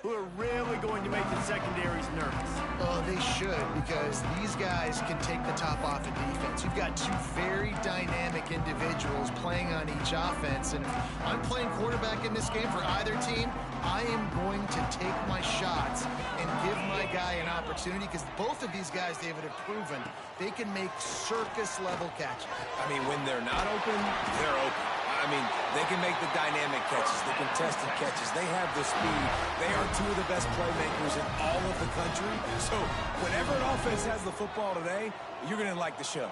who are really going to make the secondaries nervous. Oh, they should, because these guys can take the top off of defense. You've got two very dynamic individuals playing on each offense, and if I'm playing quarterback in this game for either team, I am going to take my shots and give my guy an opportunity, because both of these guys, David, have proven they can make circus-level catches. I mean, when they're not open, they're open. I mean, they can make the dynamic catches, the contested catches. They have the speed. They are two of the best playmakers in all of the country. So whenever an offense has the football today, you're going to like the show.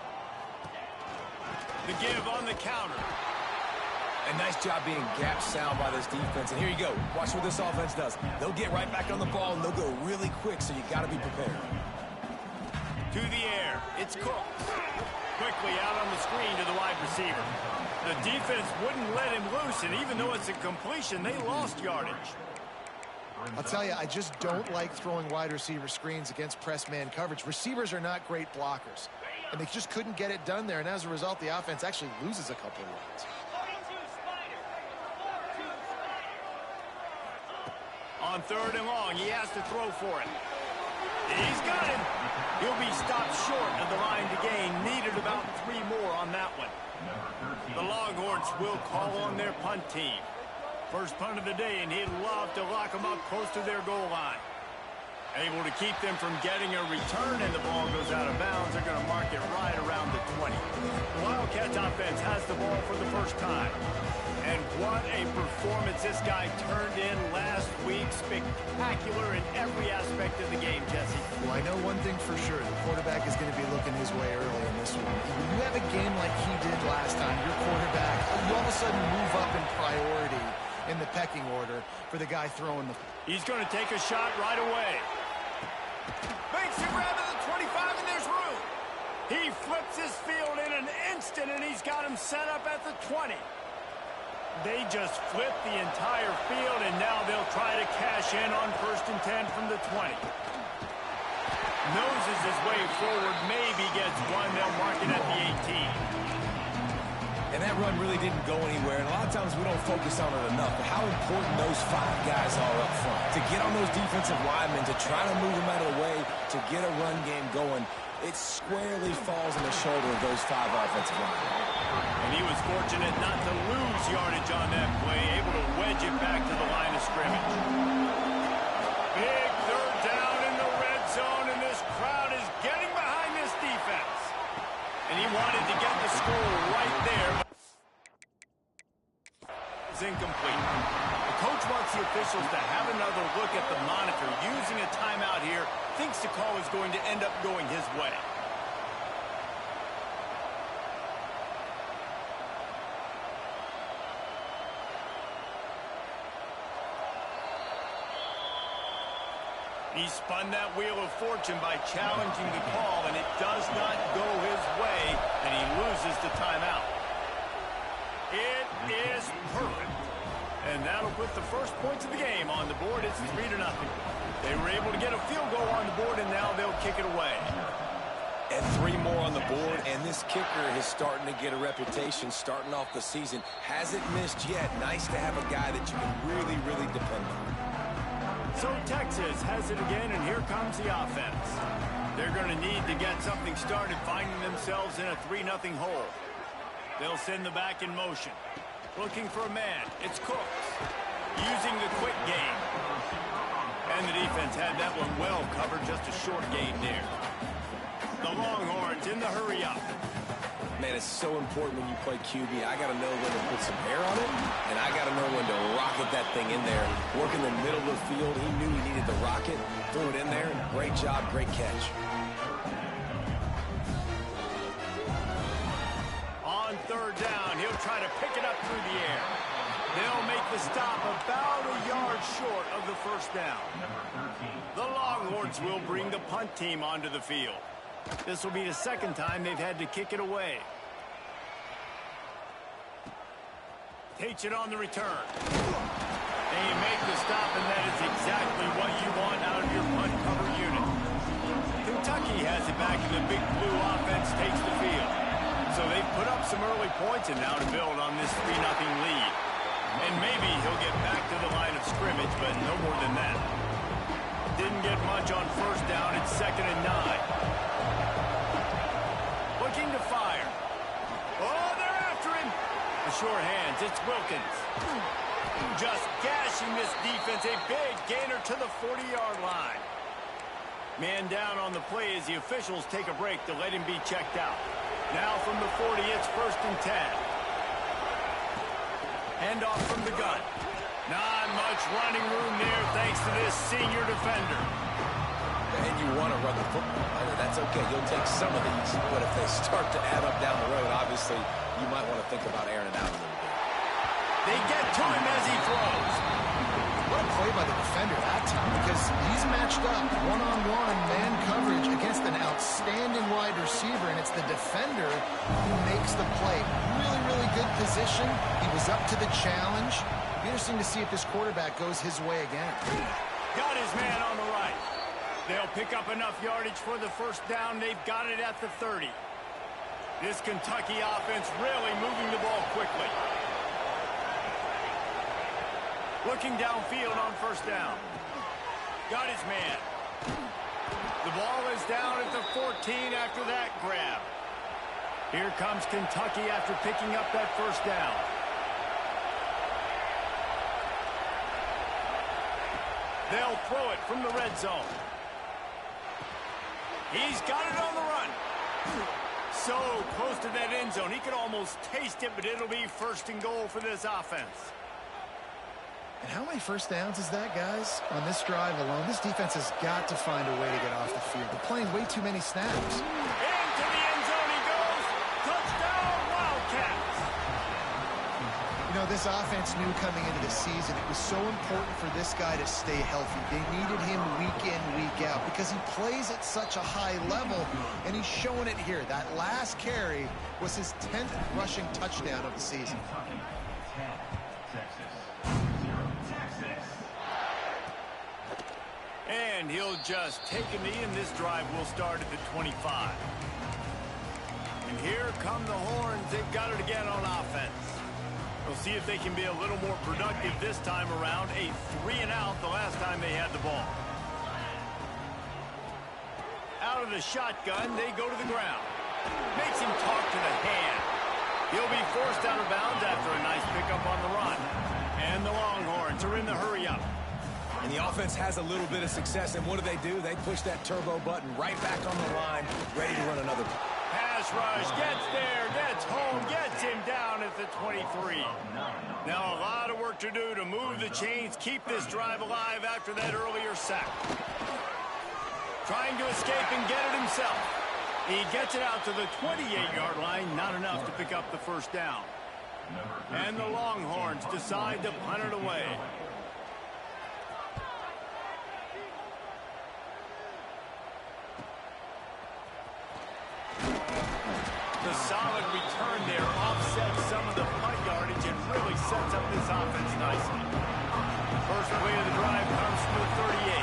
The give on the counter. A nice job being gap sound by this defense. And here you go. Watch what this offense does. They'll get right back on the ball, and they'll go really quick, so you got to be prepared. To the air. It's Cook. Quickly out on the screen to the wide receiver. The defense wouldn't let him loose, and even though it's a completion, they lost yardage. I'll tell you, I just don't like throwing wide receiver screens against press man coverage. Receivers are not great blockers, and they just couldn't get it done there, and as a result, the offense actually loses a couple of yards. On 3rd and long, he has to throw for it. He's got it. He'll be stopped short of the line to gain. Needed about 3 more on that one. The Longhorns will call on their punt team. First punt of the day, and he'd love to lock them up close to their goal line. Able to keep them from getting a return, and the ball goes out of bounds. They're going to mark it right around the 20. The Wildcats offense has the ball for the first time. And what a performance this guy turned in last week. Spectacular in every aspect of the game, Jesse. Well, I know one thing for sure. The quarterback is going to be looking his way early in this one. When you have a game like he did last time, your quarterback, you all of a sudden move up in priority in the pecking order for the guy throwing the... He's going to take a shot right away. Makes a grab at the 25, and there's room. He flips his field in an instant, and he's got him set up at the 20. They just flipped the entire field, and now they'll try to cash in on 1st and 10 from the 20. Noses his way forward, maybe gets one. They'll mark it at the 18. And that run really didn't go anywhere, and a lot of times we don't focus on it enough, but how important those 5 guys are up front. To get on those defensive linemen, to try to move them out of the way, to get a run game going, it squarely falls on the shoulder of those 5 offensive linemen. And he was fortunate not to lose yardage on that play, able to wedge it back to the line of scrimmage. Big 3rd down in the red zone, and this crowd is getting behind this defense. And he wanted to get the score right there. It's incomplete. The coach wants the officials to have another look at the monitor. Using a timeout here, thinks the call is going to end up going his way. He spun that wheel of fortune by challenging the call, and it does not go his way, and he loses the timeout. It is perfect. And that'll put the first points of the game on the board. It's 3-0. They were able to get a field goal on the board, and now they'll kick it away. And 3 more on the board, and this kicker is starting to get a reputation starting off the season. Hasn't missed yet. Nice to have a guy that you can really, really depend on. So Texas has it again, and here comes the offense. They're going to need to get something started, finding themselves in a 3-0 hole. They'll send the back in motion. Looking for a man. It's Cooks. Using the quick game. And the defense had that one well covered. Just a short gain there. The Longhorns in the hurry up. Man, it's so important when you play QB. I got to know when to put some air on it, and I got to know when to rocket that thing in there. Work in the middle of the field. He knew he needed the rocket. Threw it in there. Great job, great catch. On 3rd down, he'll try to pick it up through the air. They'll make the stop about a yard short of the 1st down. The Longhorns will bring the punt team onto the field. This will be the 2nd time they've had to kick it away. Takes it on the return. And you make the stop, and that is exactly what you want out of your punt cover unit. Kentucky has it back, and the Big Blue offense takes the field. So they've put up some early points, and now to build on this 3-0 lead. And maybe he'll get back to the line of scrimmage. scrimmage, but no more than that. Didn't get much on first down. It's 2nd and 9. Looking to fire. Oh, they're after him. The short hands. It's Wilkins. Just gashing this defense. A big gainer to the 40-yard line. Man down on the play as the officials take a break to let him be checked out. Now from the 40, it's 1st and 10. Handoff from the gun. Not much running room there thanks to this senior defender. And you want to run the football. That's okay. You'll take some of these. But if they start to add up down the road, obviously, you might want to think about airing it out a little bit. They get to him as he throws. What a play by the defender that time, because he's matched up one-on-one man coverage against an outstanding wide receiver, and it's the defender who makes the play. Really, really good position. He was up to the challenge. Be interesting to see if this quarterback goes his way again. Got his man on the right. They'll pick up enough yardage for the first down. They've got it at the 30. This Kentucky offense really moving the ball quickly. Looking downfield on first down. Got his man. The ball is down at the 14 after that grab. Here comes Kentucky after picking up that first down. They'll throw it from the red zone. He's got it on the run. So close to that end zone. He could almost taste it, but it'll be 1st and goal for this offense. And how many first downs is that, guys? On this drive alone, this defense has got to find a way to get off the field. They're playing way too many snaps. Into the end zone he goes. Touchdown, Wildcats. You know, this offense knew coming into the season it was so important for this guy to stay healthy. They needed him week in, week out because he plays at such a high level, and he's showing it here. That last carry was his 10th rushing touchdown of the season. And he'll just take a knee, and this drive will start at the 25. And here come the horns. They've got it again on offense. We'll see if they can be a little more productive this time around. A 3-and-out the last time they had the ball. Out of the shotgun, they go to the ground. Makes him talk to the hand. He'll be forced out of bounds after a nice pickup on the run. And the Longhorns are in the hurry-up. And the offense has a little bit of success, and what do? They push that turbo button right back on the line, ready to run another. Pass rush, gets there, gets home, gets him down at the 23. Now a lot of work to do to move the chains, keep this drive alive after that earlier sack. Trying to escape and get it himself. He gets it out to the 28-yard line, not enough to pick up the first down. And the Longhorns decide to punt it away. The solid return there offsets some of the punt yardage and really sets up this offense nicely. First play of the drive comes from the 38.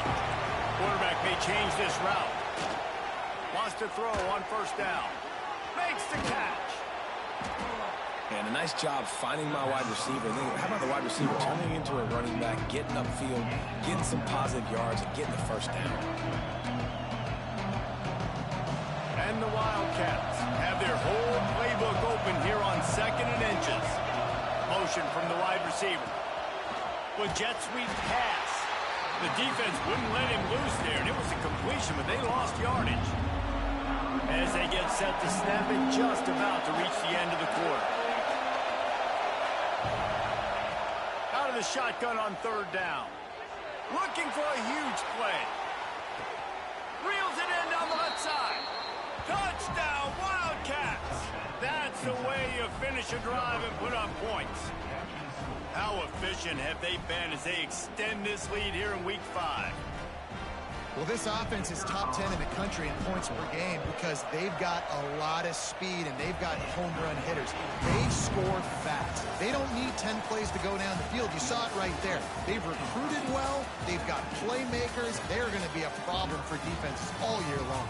Quarterback may change this route. Wants to throw on first down. Makes the catch. And a nice job finding my wide receiver. Then how about the wide receiver turning into a running back, getting upfield, getting some positive yards, and getting the first down. And the Wildcats have their whole playbook open here on 2nd and inches. Motion from the wide receiver. With jet sweep pass. The defense wouldn't let him loose there, and it was a completion, but they lost yardage. As they get set to snap it, just about to reach the end of the quarter. Out of the shotgun on 3rd down. Looking for a huge play. Reels it in down the left side. Touchdown, Wildcats! That's the way you finish a drive and put up points. How efficient have they been as they extend this lead here in Week 5? Well, this offense is top 10 in the country in points per game because they've got a lot of speed and they've got home run hitters. They score fast. They don't need 10 plays to go down the field. You saw it right there. They've recruited well. They've got playmakers. They're going to be a problem for defenses all year long.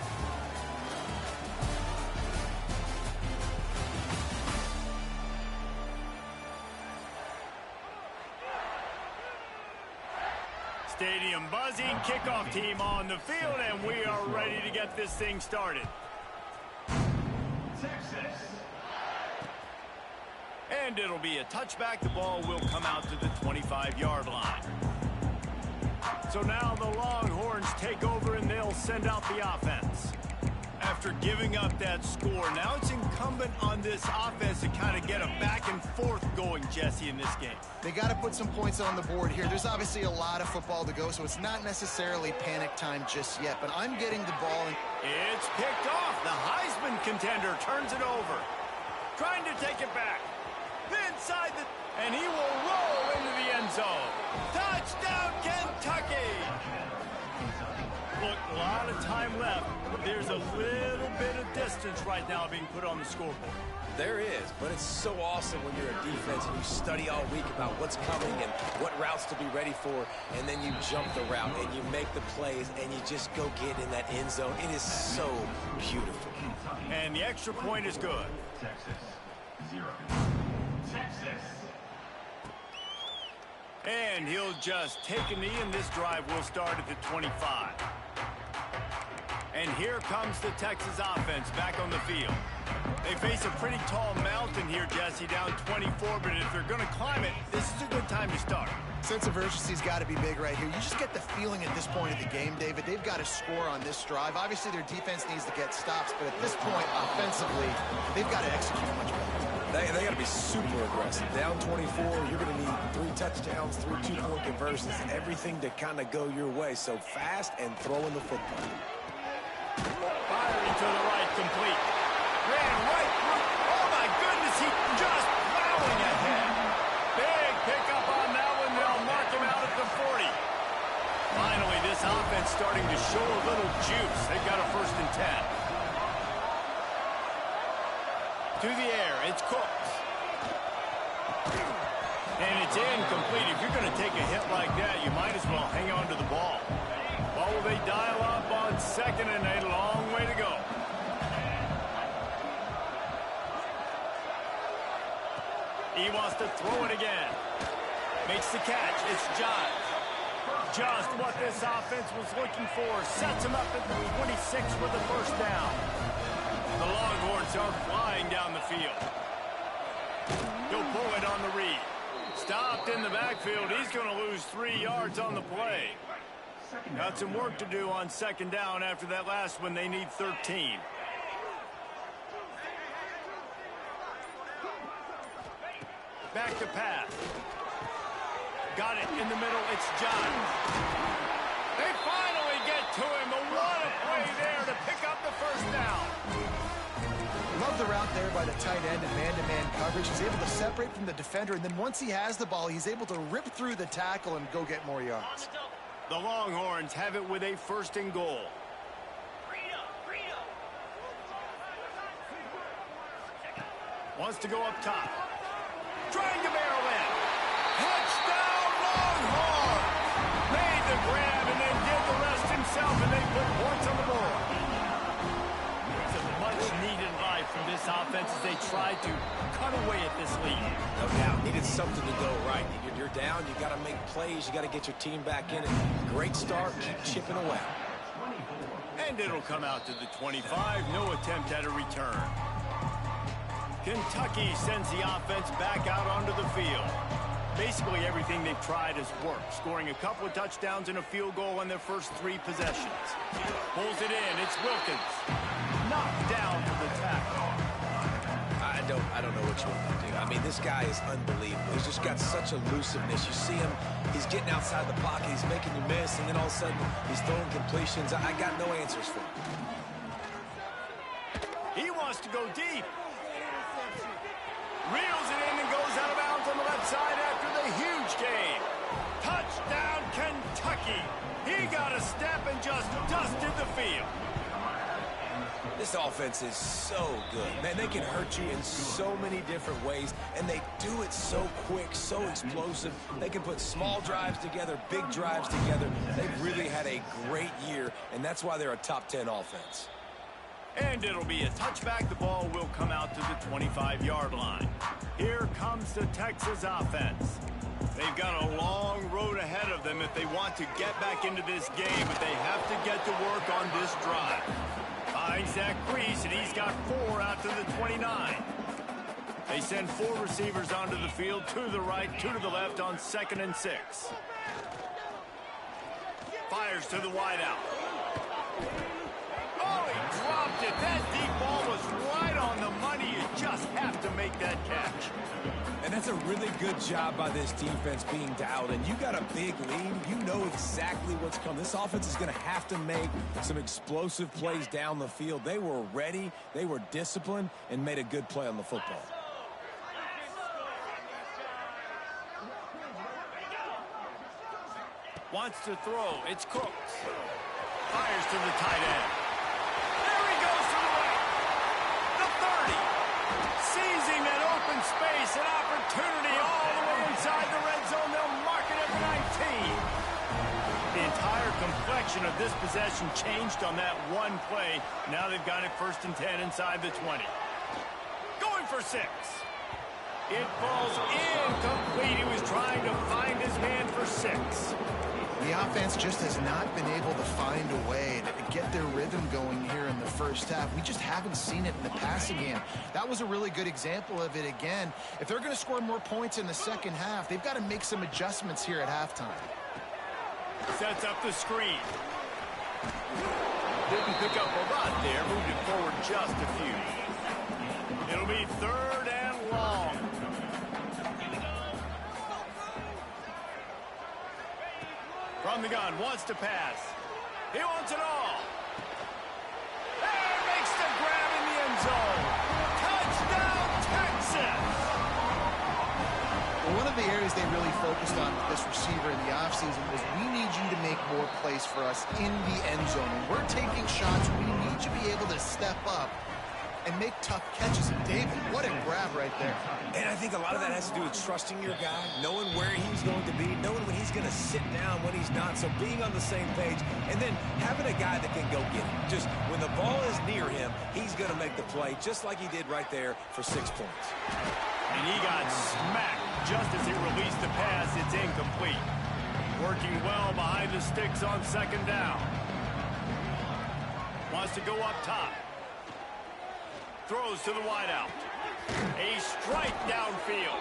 Stadium buzzing, kickoff team on the field, and we are ready to get this thing started. Texas. And it'll be a touchback. The ball will come out to the 25-yard line. So now the Longhorns take over, and they'll send out the offense. After giving up that score, now it's incumbent on this offense to kind of get a back and forth going, Jesse, in this game. They got to put some points on the board here. There's obviously a lot of football to go, so it's not necessarily panic time just yet, but I'm getting the ball. It's picked off. The Heisman contender turns it over. Trying to take it back. Inside the... and he will roll into the end zone. Touchdown, Kentucky! Look, a lot of time left. There's a little bit of distance right now being put on the scoreboard. There is, but it's so awesome when you're a defense and you study all week about what's coming and what routes to be ready for, and then you jump the route and you make the plays and you just go get in that end zone. It is so beautiful. And the extra point is good. Texas, 0. Texas. And he'll just take a knee, and this drive will start at the 25. And here comes the Texas offense back on the field. They face a pretty tall mountain here, Jesse, down 24, but if they're going to climb it, this is a good time to start. Sense of urgency's got to be big right here. You just get the feeling at this point of the game, David, they've got to score on this drive. Obviously, their defense needs to get stops, but at this point, offensively, they've got to execute much better. They got to be super aggressive. Down 24, you're going to need 3 touchdowns, 3 two-point conversions, everything to kind of go your way. So fast and throwing the football. Firing to the right, complete. Ran right through. Oh, my goodness, he just plowing ahead. Big pickup on that one. They'll mark him out at the 40. Finally, this offense starting to show a little juice. They've got a 1st and 10. To the air, it's Cooks. And it's incomplete. If you're going to take a hit like that, you might as well hang on to the ball. What will they dial up on 2nd and a long way to go? He wants to throw it again. Makes the catch. It's John. Just what this offense was looking for. Sets him up at the 26 with the 1st down. The Longhorns are flying down the field. He'll pull it on the read. Stopped in the backfield. He's going to lose 3 yards on the play. Got some work to do on 2nd down after that last one. They need 13. Back to pass. Got it in the middle. It's John. They finally get to him. What a play there to pick up the 1st down. Love the route there by the tight end and man-to-man coverage. He's able to separate from the defender, and then once he has the ball, he's able to rip through the tackle and go get more yards. The Longhorns have it with a 1st and goal. Wants to go up top. Trying to barrel in. Touchdown, Longhorns! Made the grab and then did the rest himself, and they put points on the board. It's a much-needed life from this offense as they try to cut away at this lead. No doubt. Needed something to go right. You're down. You got to make plays. You got to get your team back in it. Great start. Keep chipping away. And it'll come out to the 25. No attempt at a return. Kentucky sends the offense back out onto the field. Basically everything they've tried has worked, scoring a couple of touchdowns and a field goal on their first 3 possessions. Pulls it in. It's Wilkins. Knocked down for the tackle. I don't know what you want to do. I mean, this guy is unbelievable. He's just got such elusiveness. You see him, he's getting outside the pocket, he's making you miss, and then all of a sudden, he's throwing completions. I got no answers for him. He wants to go deep. Reels it in and goes out of bounds on the left side after the huge gain. Touchdown, Kentucky. He got a step and just dusted the field. This offense is so good. Man, they can hurt you in so many different ways, and they do it so quick, so explosive. They can put small drives together, big drives together. They've really had a great year, and that's why they're a top 10 offense. And it'll be a touchback. The ball will come out to the 25-yard line. Here comes the Texas offense. They've got a long road ahead of them. them if they want to get back into this game, but they have to get to work on this drive. Finds that crease, and he's got 4 out to the 29. They send 4 receivers onto the field, 2 to the right, 2 to the left on 2nd and 6. Fires to the wideout. Oh, he dropped it. That deep ball was right on the money. You just have to make that catch. And that's a really good job by this defense being dialed in. You got a big lead. You know exactly what's coming. This offense is going to have to make some explosive plays down the field. They were ready, they were disciplined, and made a good play on the football. Wants to throw. It's Cooks. Fires to the tight end. There he goes to the right. The 30. Seizing that open space, an opportunity all the way inside the red zone. They'll mark it at the 19. The entire complexion of this possession changed on that one play. Now they've got it 1st and 10 inside the 20. Going for 6. It falls incomplete. He was trying to find his man for 6. The offense just has not been able to find a way to get their rhythm going here in the first half. We just haven't seen it in the passing game. That was a really good example of it again. If they're going to score more points in the second half, they've got to make some adjustments here at halftime. Sets up the screen. Didn't pick up a lot there. Moved it forward just a few. It'll be 3rd and long. From the gun, wants to pass. He wants it all. And makes the grab in the end zone. Touchdown, Texas! Well, one of the areas they really focused on with this receiver in the offseason was we need you to make more plays for us in the end zone. When we're taking shots, we need you to be able to step up and make tough catches. And David, what a grab right there. And I think a lot of that has to do with trusting your guy, knowing where he's going to be, knowing when he's going to sit down, when he's not. So being on the same page, and then having a guy that can go get it. Just when the ball is near him, he's going to make the play, just like he did right there for 6 points. And he got smacked just as he released the pass. It's incomplete. Working well behind the sticks on 2nd down. Wants to go up top. Throws to the wideout. A strike downfield.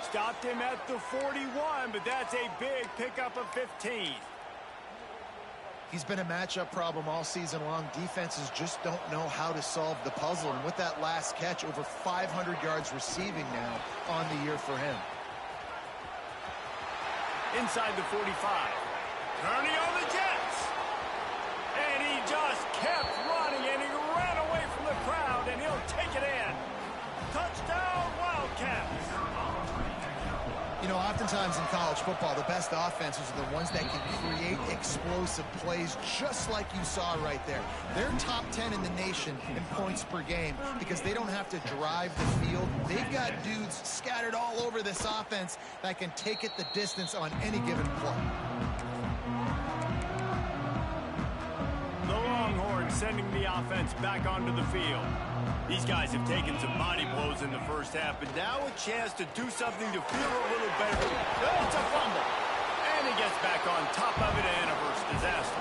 Stopped him at the 41, but that's a big pickup of 15. He's been a matchup problem all season long. Defenses just don't know how to solve the puzzle. And with that last catch, over 500 yards receiving now on the year for him. Inside the 45. Turning on the Jets. And he just kept running, and he ran away from the crowd, and he'll take it in. Touchdown, Wildcats. You know, oftentimes in college football, the best offenses are the ones that can create explosive plays, just like you saw right there. They're top 10 in the nation in points per game because they don't have to drive the field. They've got dudes scattered all over this offense that can take it the distance on any given play. The Longhorns sending the offense back onto the field. These guys have taken some body blows in the first half, but now a chance to do something to feel a little better. It's a fumble. And he gets back on top of it, and a first disaster.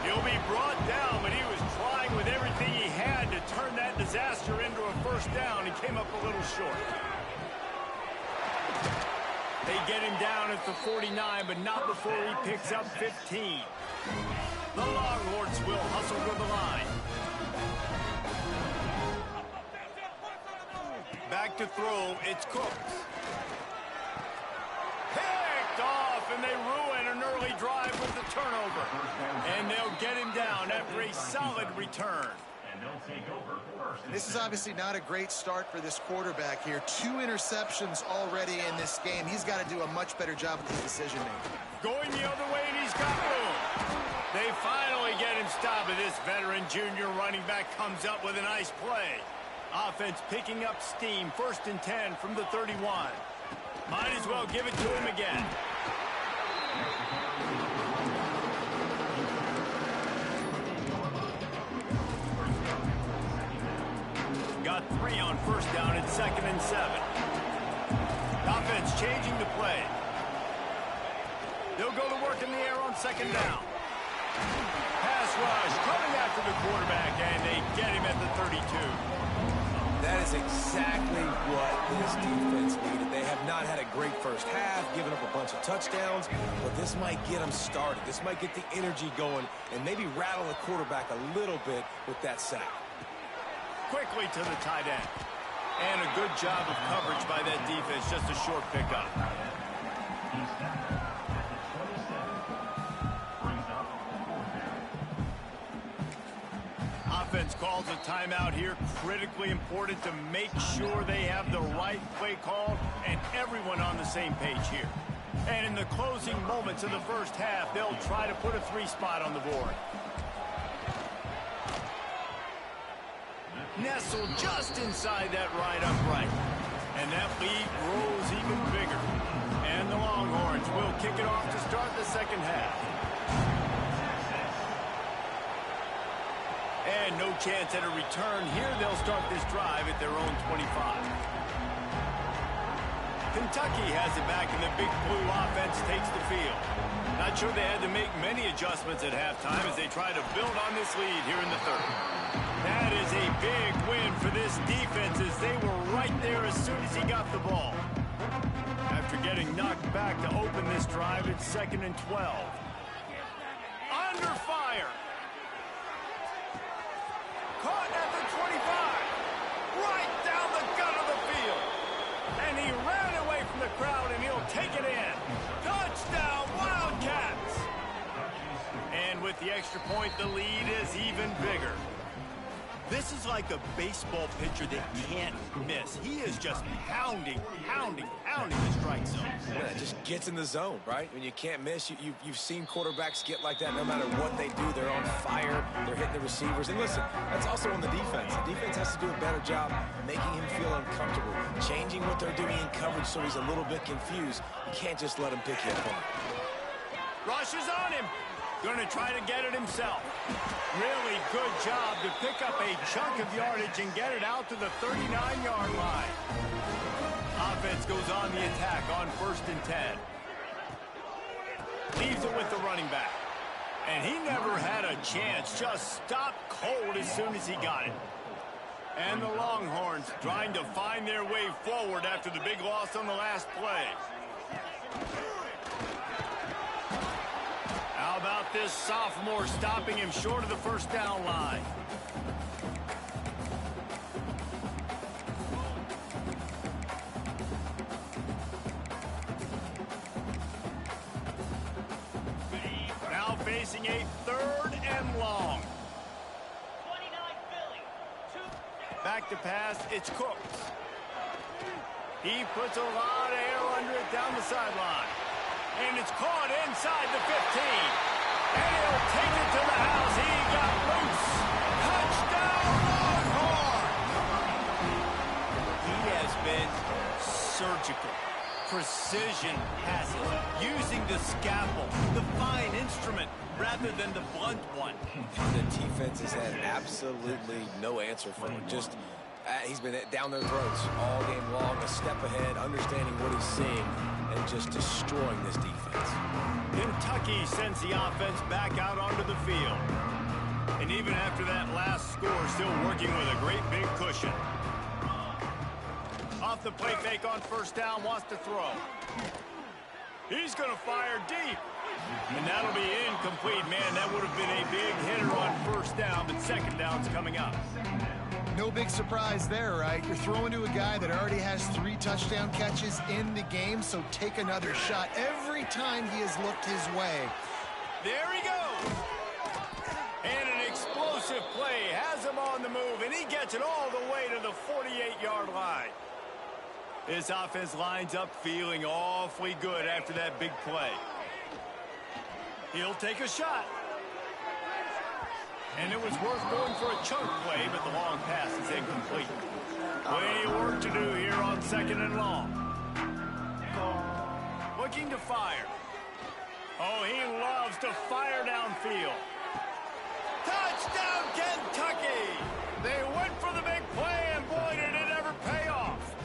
He'll be brought down, but he was trying with everything he had to turn that disaster into a first down. He came up a little short. They get him down at the 49, but not before he picks up 15. The Longhorns will hustle to the line. Back to throw, it's Cooks. Picked off, and they ruin an early drive with the turnover. And they'll get him down after a solid return. This is obviously not a great start for this quarterback here. 2 interceptions already in this game. He's got to do a much better job with his decision-making. Going the other way, and he's got room. They finally get him stopped, but this veteran junior running back comes up with a nice play. Offense picking up steam. 1st and 10 from the 31. Might as well give it to him again. Got 3 on 1st down at 2nd and 7. Offense changing the play. They'll go to work in the air on second down. Pass rush coming after the quarterback, and they get him at the 32. That is exactly what this defense needed. They have not had a great first half, giving up a bunch of touchdowns, but this might get them started. This might get the energy going and maybe rattle the quarterback a little bit with that sack. Quickly to the tight end. And a good job of coverage by that defense, just a short pickup. Offense calls a timeout here. Critically important to make sure they have the right play call and everyone on the same page here. And in the closing moments of the first half, they'll try to put a 3 spot on the board. Nestled just inside that right upright. And that lead grows even bigger. And the Longhorns will kick it off to start the second half. And no chance at a return here. They'll start this drive at their own 25. Kentucky has it back, and the Big Blue offense takes the field. Not sure they had to make many adjustments at halftime as they try to build on this lead here in the third. That is a big win for this defense as they were right there as soon as he got the ball. After getting knocked back to open this drive, it's 2nd and 12. Under fire. Caught at the 25. Right down the gut of the field. And he ran away from the crowd, and he'll take it in. Touchdown, Wildcats! And with the extra point, the lead is even bigger. This is like a baseball pitcher that can't miss. He is just pounding the strike zone. Yeah, it just gets in the zone, right? When you can't miss, you've seen quarterbacks get like that no matter what they do. They're on fire. They're hitting the receivers. And listen, that's also on the defense. The defense has to do a better job making him feel uncomfortable, changing what they're doing in coverage so he's a little bit confused. You can't just let him pick you apart. Rush is on him. Going to try to get it himself. Really good job to pick up a chunk of yardage and get it out to the 39-yard line. Offense goes on the attack on 1st and 10. Leaves it with the running back. And he never had a chance. Just stopped cold as soon as he got it. And the Longhorns trying to find their way forward after the big loss on the last play. How about this sophomore stopping him short of the first down line? Now facing a 3rd and long. Back to pass, it's Cooks. He puts a lot of air under it down the sideline. And it's caught inside the 15. And he'll take it to the house. He got loose. Touchdown, Longhorn! He has been surgical. Precision passes. Using the scalpel, the fine instrument, rather than the blunt one. The defense has had absolutely no answer for him. Just he's been down their throats all game long, a step ahead, understanding what he's seeing, and just destroying this defense. Kentucky sends the offense back out onto the field. And even after that last score, still working with a great big cushion. Off the play fake on 1st down, wants to throw. He's going to fire deep. And that'll be incomplete. Man, that would have been a big hitter on 1st down, but 2nd down's coming up. No big surprise there, right? You're throwing to a guy that already has 3 touchdown catches in the game, so take another shot every time he has looked his way. There he goes. And an explosive play has him on the move, and he gets it all the way to the 48-yard line. This offense lines up feeling awfully good after that big play. He'll take a shot. And it was worth going for a chunk play, but the long pass is incomplete. Plenty of work to do here on 2nd and long. Looking to fire. Oh, he loves to fire downfield. Touchdown, Kentucky! They went for the big play, and boy, did it ever pay off.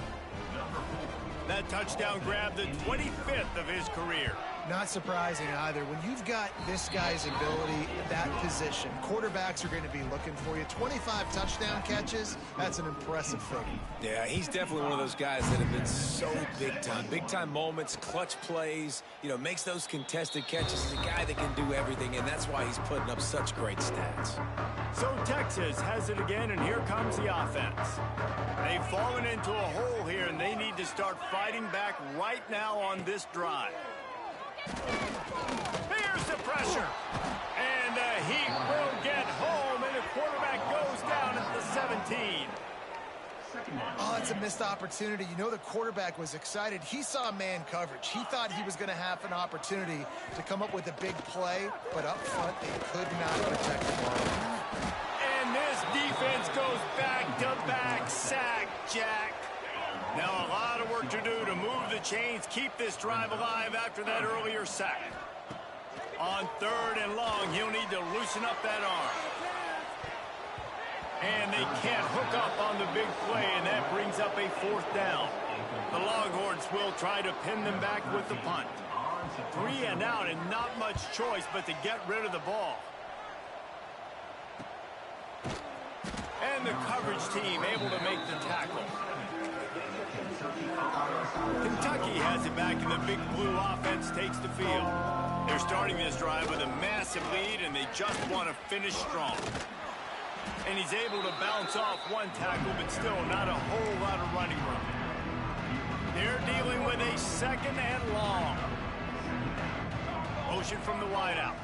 That touchdown grabbed the 25th of his career. Not surprising either. When you've got this guy's ability, that position, quarterbacks are going to be looking for you. 25 touchdown catches, that's an impressive figure. Yeah, he's definitely one of those guys that have been so big time. Big time moments, clutch plays, you know, makes those contested catches. He's a guy that can do everything, and that's why he's putting up such great stats. So Texas has it again, and here comes the offense. They've fallen into a hole here, and they need to start fighting back right now on this drive. Here's the pressure. And the Heat will get home, and the quarterback goes down at the 17. Oh, it's a missed opportunity. You know the quarterback was excited. He saw man coverage. He thought he was going to have an opportunity to come up with a big play, but up front they could not protect the ball. And this defense goes back-to-back sack, Jack. Now a lot of work to do to move the chains, keep this drive alive after that earlier sack. On 3rd and long, he'll need to loosen up that arm. And they can't hook up on the big play, and that brings up a 4th down. The Longhorns will try to pin them back with the punt. 3 and out, and not much choice but to get rid of the ball. And the coverage team able to make the tackle. Kentucky has it back, and the Big Blue offense takes the field. They're starting this drive with a massive lead, and they just want to finish strong. And he's able to bounce off one tackle, but still not a whole lot of running room. They're dealing with a 2nd and long. Motion from the wideout.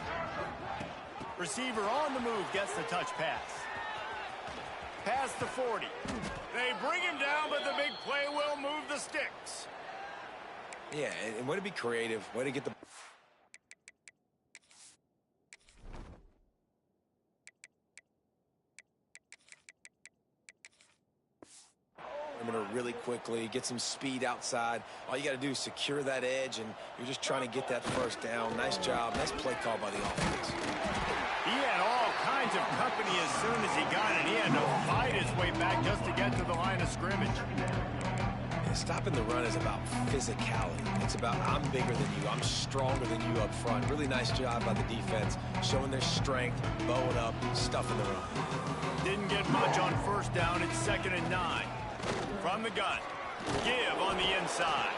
Receiver on the move gets the touch pass. Past the 40. They bring him down, but the big play will move the sticks. Yeah, and way to be creative, way to get the... really quickly, get some speed outside. All you got to do is secure that edge, and you're just trying to get that 1st down. Nice job. Nice play call by the offense. He had all kinds of company as soon as he got it. He had to fight his way back just to get to the line of scrimmage. Yeah, stopping the run is about physicality. It's about I'm bigger than you. I'm stronger than you up front. Really nice job by the defense, showing their strength, bowing up, stuffing the run. Didn't get much on 1st down. It's 2nd and 9. From the gun, give on the inside.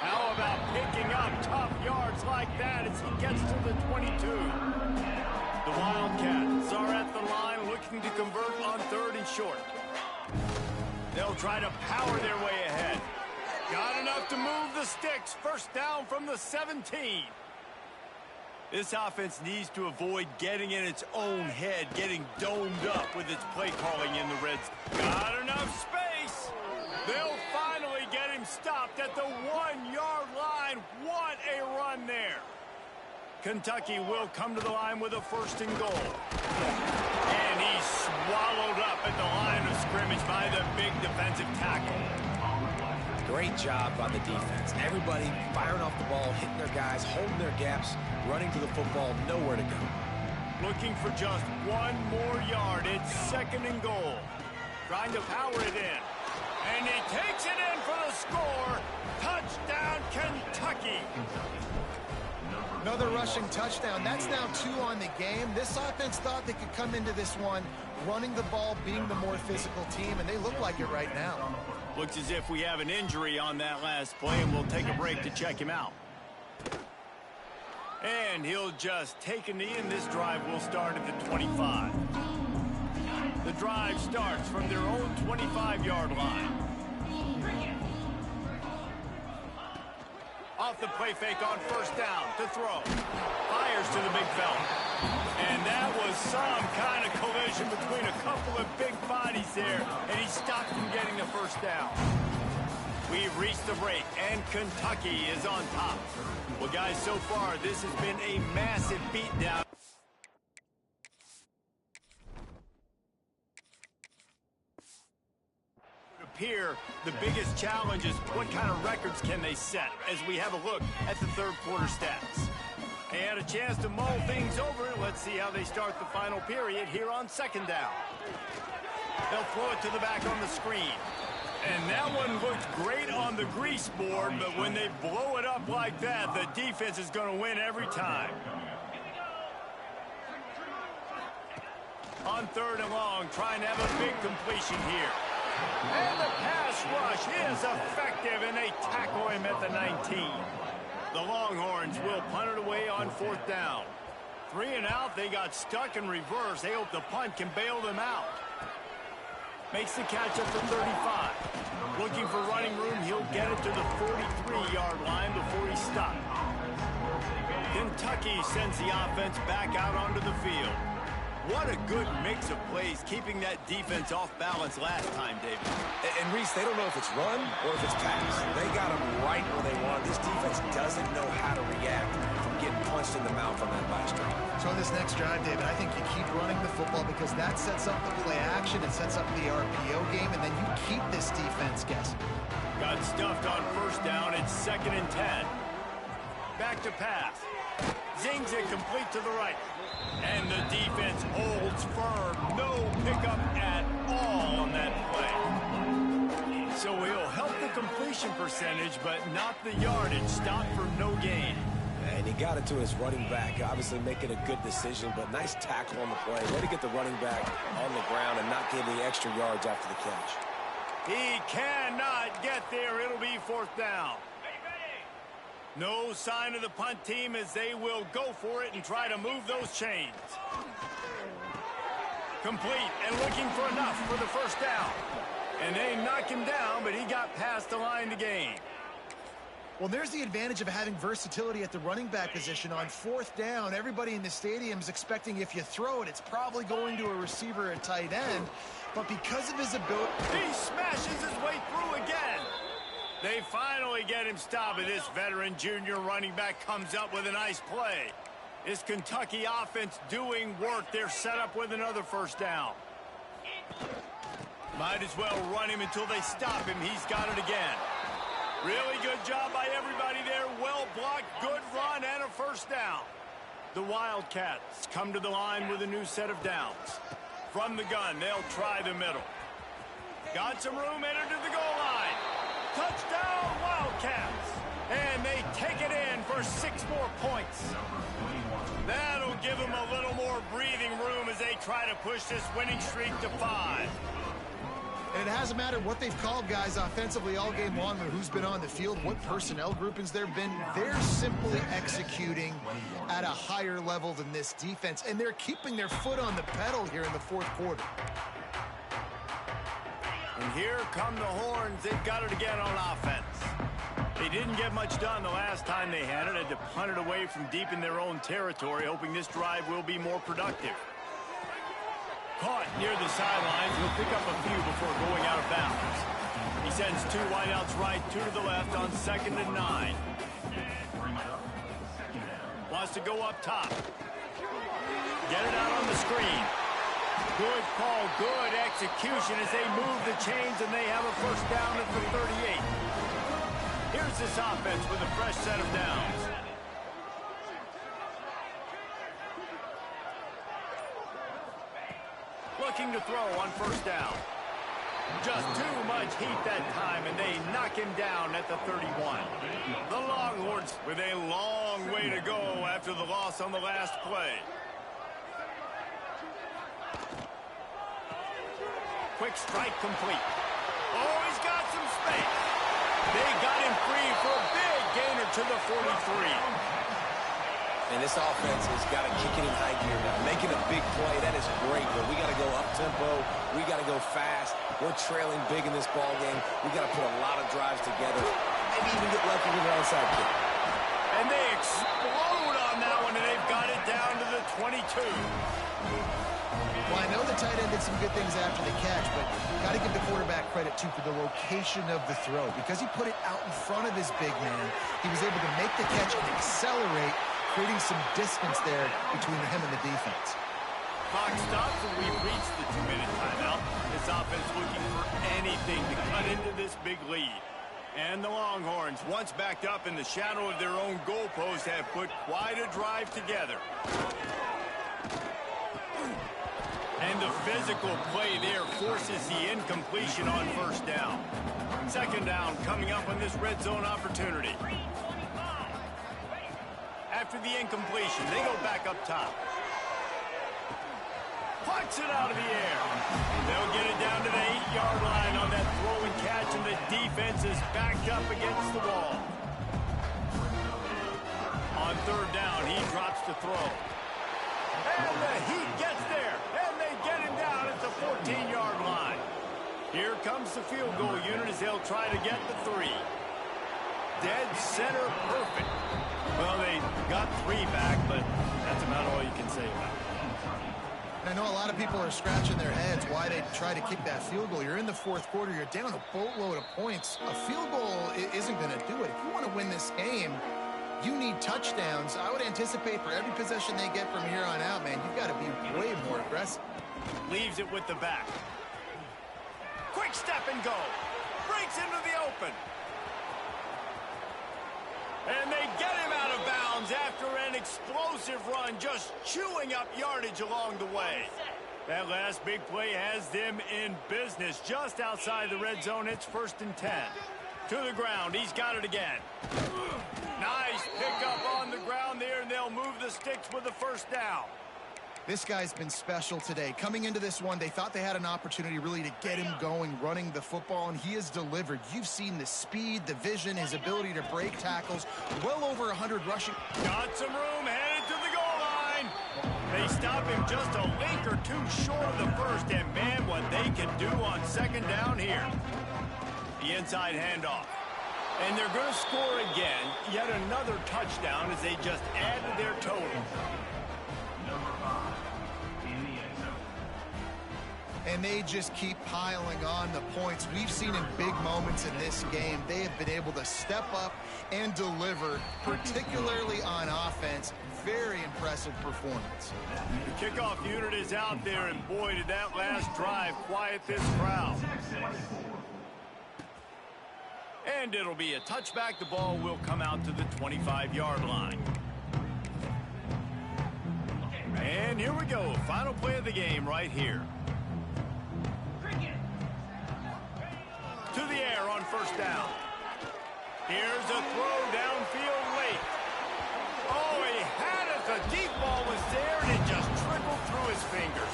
How about picking up tough yards like that as he gets to the 22? The Wildcats are at the line looking to convert on 3rd and short. They'll try to power their way ahead. Got enough to move the sticks. 1st down from the 17. This offense needs to avoid getting in its own head, getting domed up with its play calling in the red zone. Got enough space. They'll finally get him stopped at the 1-yard line. What a run there. Kentucky will come to the line with a 1st and goal. And he's swallowed up at the line of scrimmage by the big defensive tackle. Great job by the defense. Everybody firing off the ball, hitting their guys, holding their gaps, running to the football, nowhere to go. Looking for just 1 more yard. It's 2nd and goal. Trying to power it in. And he takes it in for the score. Touchdown, Kentucky. Another rushing touchdown. That's now 2 on the game. This offense thought they could come into this one running the ball, being the more physical team, and they look like it right now. Looks as if we have an injury on that last play, and we'll take a break to check him out. And he'll just take a knee, and this drive will start at the 25. The drive starts from their own 25-yard line. Off the play fake on 1st down to throw. Fires to the big fella. And that was some kind of collision between a couple of big bodies there, and he stopped from getting the 1st down. We've reached the break, and Kentucky is on top. Well, guys, so far, this has been a massive beatdown. Here, the biggest challenge is what kind of records can they set as we have a look at the 3rd quarter stats. They had a chance to mull things over. Let's see how they start the final period here on 2nd down. They'll throw it to the back on the screen. And that one looked great on the grease board, but when they blow it up like that, the defense is going to win every time. On 3rd and long, trying to have a big completion here. And the pass rush is effective, and they tackle him at the 19. The Longhorns will punt it away on 4th down. 3 and out, they got stuck in reverse. They hope the punt can bail them out. Makes the catch up to 35. Looking for running room, he'll get it to the 43-yard line before he's stopped. Kentucky sends the offense back out onto the field. What a good mix of plays, keeping that defense off balance last time, David. And Reese, they don't know if it's run or if it's pass. They got them right where they want. This defense doesn't know how to react from getting punched in the mouth on that last drive. So on this next drive, David, I think you keep running the football because that sets up the play action, it sets up the RPO game, and then you keep this defense guessing. Got stuffed on 1st down. It's 2nd and 10. Back to pass. Zings it complete to the right. And the defense holds firm. No pickup at all on that play. So he'll help the completion percentage, but not the yardage. Stop for no gain. And he got it to his running back, obviously making a good decision, but nice tackle on the play. Way to get the running back on the ground and not give the extra yards after the catch. He cannot get there. It'll be 4th down. No sign of the punt team as they will go for it and try to move those chains. Complete and looking for enough for the 1st down. And they knock him down, but he got past the line to gain. Well, there's the advantage of having versatility at the running back position. On 4th down, everybody in the stadium is expecting if you throw it, it's probably going to a receiver at tight end. But because of his ability... He smashes his way through again. They finally get him stopped, and this veteran junior running back comes up with a nice play. This Kentucky offense doing work. They're set up with another 1st down. Might as well run him until they stop him. He's got it again. Really good job by everybody there. Well blocked, good run, and a 1st down. The Wildcats come to the line with a new set of downs. From the gun, they'll try the middle. Got some room, entered to the goal line. Touchdown, Wildcats! And they take it in for 6 more points. That'll give them a little more breathing room as they try to push this winning streak to 5. And it hasn't mattered what they've called guys offensively all game long or who's been on the field, what personnel groupings there have been. They're simply executing at a higher level than this defense, and they're keeping their foot on the pedal here in the 4th quarter. And here come the Horns. They've got it again on offense. They didn't get much done the last time they had it. Had to punt it away from deep in their own territory, hoping this drive will be more productive. Caught near the sidelines. He'll pick up a few before going out of bounds. He sends 2 wideouts right, 2 to the left on 2nd and 9. Wants to go up top. Get it out on the screen. Good call, good execution as they move the chains, and they have a 1st down at the 38. Here's this offense with a fresh set of downs. Looking to throw on 1st down. Just too much heat that time, and they knock him down at the 31. The Longhorns with a long way to go after the loss on the last play. Quick strike complete. Oh, he's got some space. They got him free for a big gainer to the 43. And this offense has got to kick it in high gear now. Making a big play, that is great, but we got to go up-tempo. We got to go fast. We're trailing big in this ball game. We got to put a lot of drives together. Maybe even get lucky with an onside kick. And they explode on that one, and they've got it down to the 22. Well, I know the tight end did some good things after the catch, but got to give the quarterback credit, too, for the location of the throw. Because he put it out in front of his big man, he was able to make the catch and accelerate, creating some distance there between him and the defense. Clock stops, and we've reached the 2-minute timeout. This offense looking for anything to cut into this big lead. And the Longhorns, once backed up in the shadow of their own goalpost, have put quite a drive together. And the physical play there forces the incompletion on first down. Second down coming up on this red zone opportunity. After the incompletion, they go back up top. Puts it out of the air. They'll get it down to the 8-yard line on that throw and catch, and the defense is backed up against the wall. On third down, he drops to throw. And the Heat gets there, and they get him down at the 14-yard line. Here comes the field goal unit as they'll try to get the 3. Dead center perfect. Well, they got 3 back, but that's about all you can say about it. I know a lot of people are scratching their heads why they try to kick that field goal. You're in the fourth quarter. You're down a boatload of points. A field goal isn't going to do it. If you want to win this game, you need touchdowns. I would anticipate for every possession they get from here on out, man, you've got to be way more aggressive. Leaves it with the back. Quick step and go. Breaks into the open. And they get him out of bounds after an explosive run, just chewing up yardage along the way. That last big play has them in business just outside the red zone. It's 1st and 10. To the ground. He's got it again. Nice pickup on the ground there, and they'll move the sticks with the first down. This guy's been special today. Coming into this one, they thought they had an opportunity really to get him going, running the football, and he has delivered. You've seen the speed, the vision, his ability to break tackles, well over 100 rushing. Got some room, headed to the goal line. They stop him just a link or two short of the first, and man, what they can do on second down here. The inside handoff. And they're going to score again, yet another touchdown as they just add to their total. And they just keep piling on the points. We've seen in big moments in this game, they have been able to step up and deliver, particularly on offense. Very impressive performance. The kickoff unit is out there, and boy, did that last drive quiet this crowd. And it'll be a touchback. The ball will come out to the 25-yard line. And here we go. Final play of the game right here. To the air on first down. Here's a throw downfield late. Oh, he had it. The deep ball was there, and it just trickled through his fingers.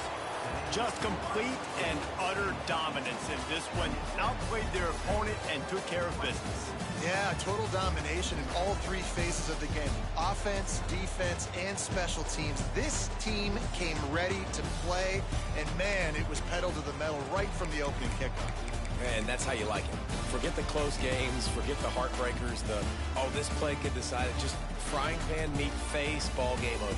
Just complete and utter dominance in this one. Outplayed their opponent and took care of business. Yeah, total domination in all 3 phases of the game. Offense, defense, and special teams. This team came ready to play, and man, it was pedal to the metal right from the opening kickoff. And that's how you like it. Forget the close games, forget the heartbreakers, this play could decide it. Just frying pan, meat face, ball game over.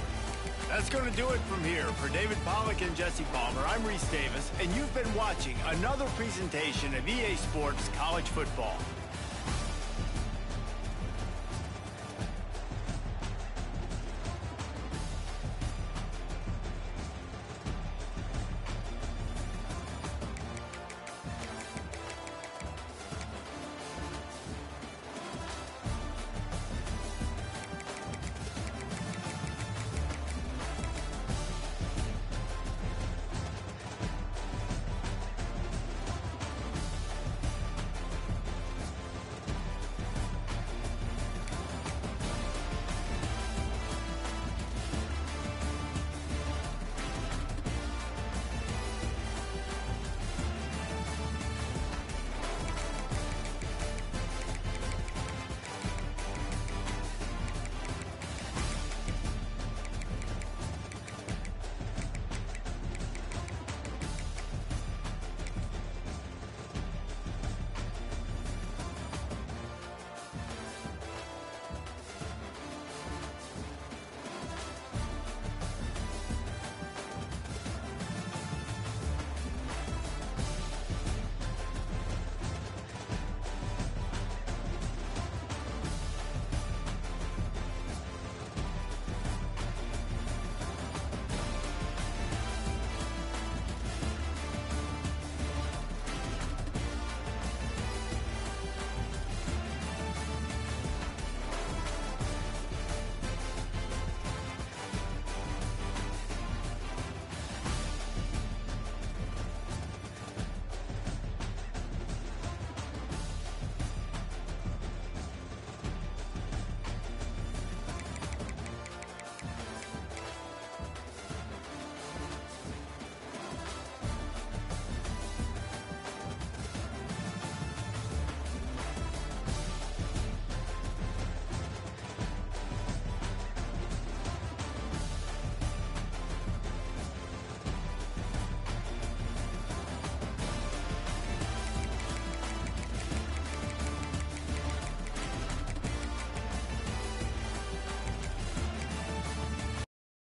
That's going to do it from here. For David Pollack and Jesse Palmer, I'm Reese Davis, and you've been watching another presentation of EA Sports College Football.